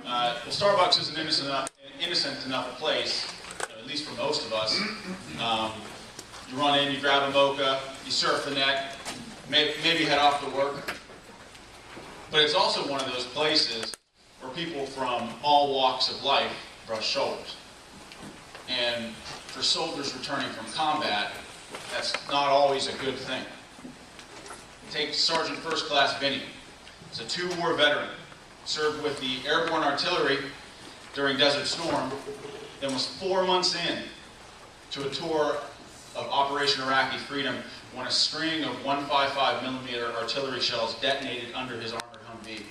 Well, Starbucks is an innocent enough a place, at least for most of us. You run in, you grab a mocha, you surf the net, maybe head off to work. But it's also one of those places where people from all walks of life brush shoulders. And for soldiers returning from combat, that's not always a good thing. Take Sergeant First Class Vinny. He's a two-war veteran, served with the Airborne Artillery during Desert Storm, then was 4 months in to a tour of Operation Iraqi Freedom when a string of 155mm artillery shells detonated under his armored Humvee.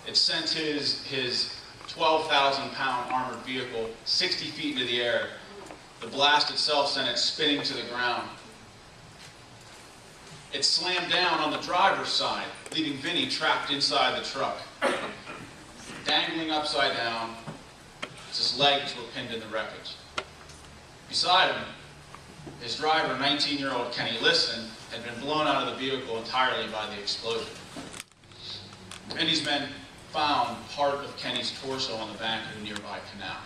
It sent his 12,000-pound armored vehicle 60 feet into the air. The blast itself sent it spinning to the ground. It slammed down on the driver's side, leaving Vinny trapped inside the truck. Dangling upside down, his legs were pinned in the wreckage. Beside him, his driver, 19-year-old Kenny Liston, had been blown out of the vehicle entirely by the explosion. Vinny's men found part of Kenny's torso on the bank of a nearby canal.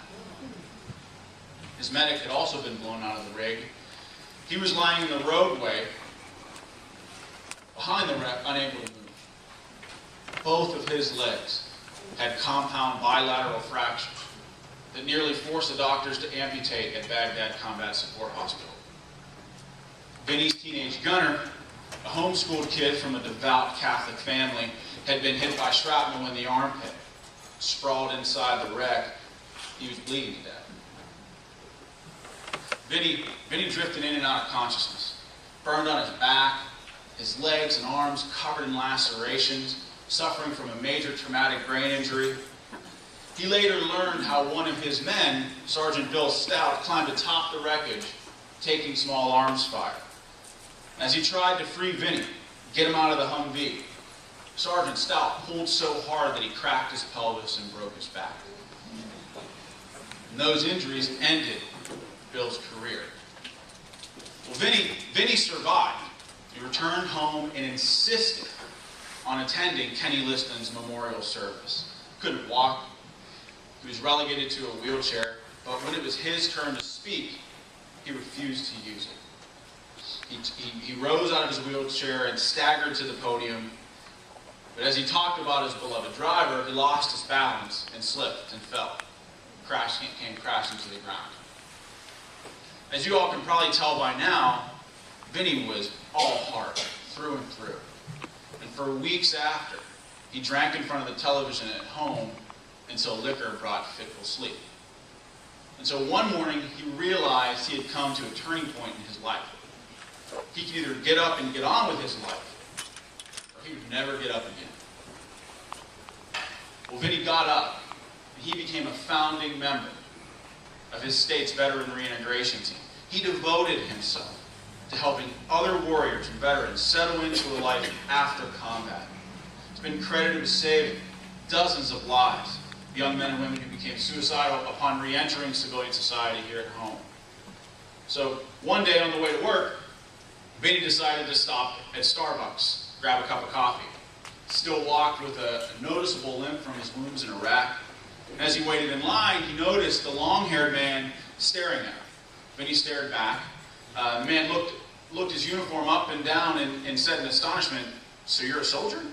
His medic had also been blown out of the rig. He was lying in the roadway behind the wreck, unable to move. Both of his legs had compound bilateral fractures that nearly forced the doctors to amputate at Baghdad Combat Support Hospital. Vinny's teenage gunner, a homeschooled kid from a devout Catholic family, had been hit by shrapnel in the armpit. Sprawled inside the wreck, he was bleeding to death. Vinny drifted in and out of consciousness, burned on his back, his legs and arms covered in lacerations, suffering from a major traumatic brain injury. He later learned how one of his men, Sergeant Bill Stout, climbed atop the wreckage, taking small arms fire. As he tried to free Vinny, get him out of the Humvee, Sergeant Stout pulled so hard that he cracked his pelvis and broke his back. And those injuries ended Bill's career. Well, Vinny survived. He returned home and insisted on attending Kenny Liston's memorial service. Couldn't walk. He was relegated to a wheelchair, but when it was his turn to speak, he refused to use it. He rose out of his wheelchair and staggered to the podium, but as he talked about his beloved driver, he lost his balance and slipped and fell. Came crashing to the ground. As you all can probably tell by now, Vinny was all heart, through and through. And for weeks after, he drank in front of the television at home until liquor brought fitful sleep. And so one morning, he realized he had come to a turning point in his life. He could either get up and get on with his life, or he would never get up again. Well, Vinny got up, and he became a founding member of his state's veteran reintegration team. He devoted himself to helping other warriors and veterans settle into a life after combat. He's been credited with saving dozens of lives, young men and women who became suicidal upon re-entering civilian society here at home. So one day on the way to work, Vinny decided to stop at Starbucks, grab a cup of coffee. Still walked with a noticeable limp from his wounds in Iraq. And as he waited in line, he noticed the long-haired man staring at him. Vinny stared back. The man looked his uniform up and down and said in astonishment, "So you're a soldier?"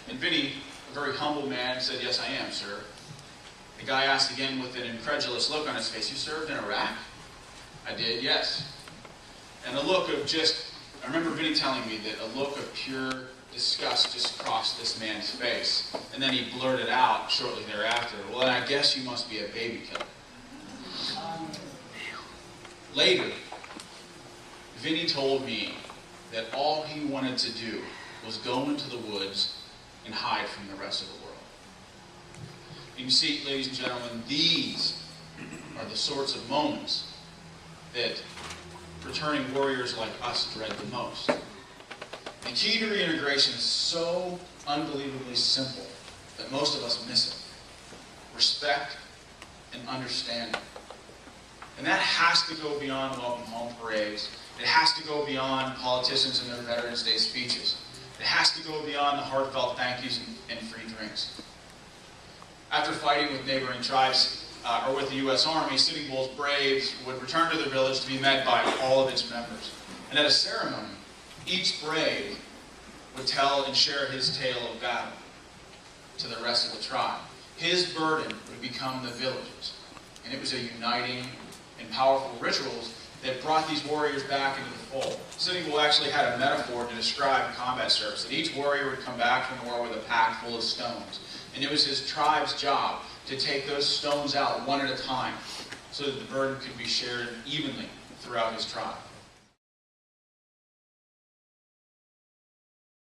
And Vinny, a very humble man, said, "Yes, I am, sir." The guy asked again with an incredulous look on his face, "You served in Iraq?" "I did, yes." And a look of I remember Vinny telling me that a look of pure disgust just crossed this man's face. And then he blurted out shortly thereafter, "Well, then I guess you must be a baby killer." Later, Vinny told me that all he wanted to do was go into the woods and hide from the rest of the world. And you see, ladies and gentlemen, these are the sorts of moments that returning warriors like us dread the most. The key to reintegration is so unbelievably simple that most of us miss it. Respect and understanding. And that has to go beyond welcome home parades. It has to go beyond politicians and their Veterans Day speeches. It has to go beyond the heartfelt thank yous and free drinks. After fighting with neighboring tribes, or with the U.S. Army, Sitting Bull's braves would return to their village to be met by all of its members. And at a ceremony, each brave would tell and share his tale of battle to the rest of the tribe. His burden would become the village's. And it was a uniting and powerful rituals that brought these warriors back into the fold. Sitting Bull actually had a metaphor to describe combat service, that each warrior would come back from war with a pack full of stones. And it was his tribe's job to take those stones out one at a time so that the burden could be shared evenly throughout his tribe.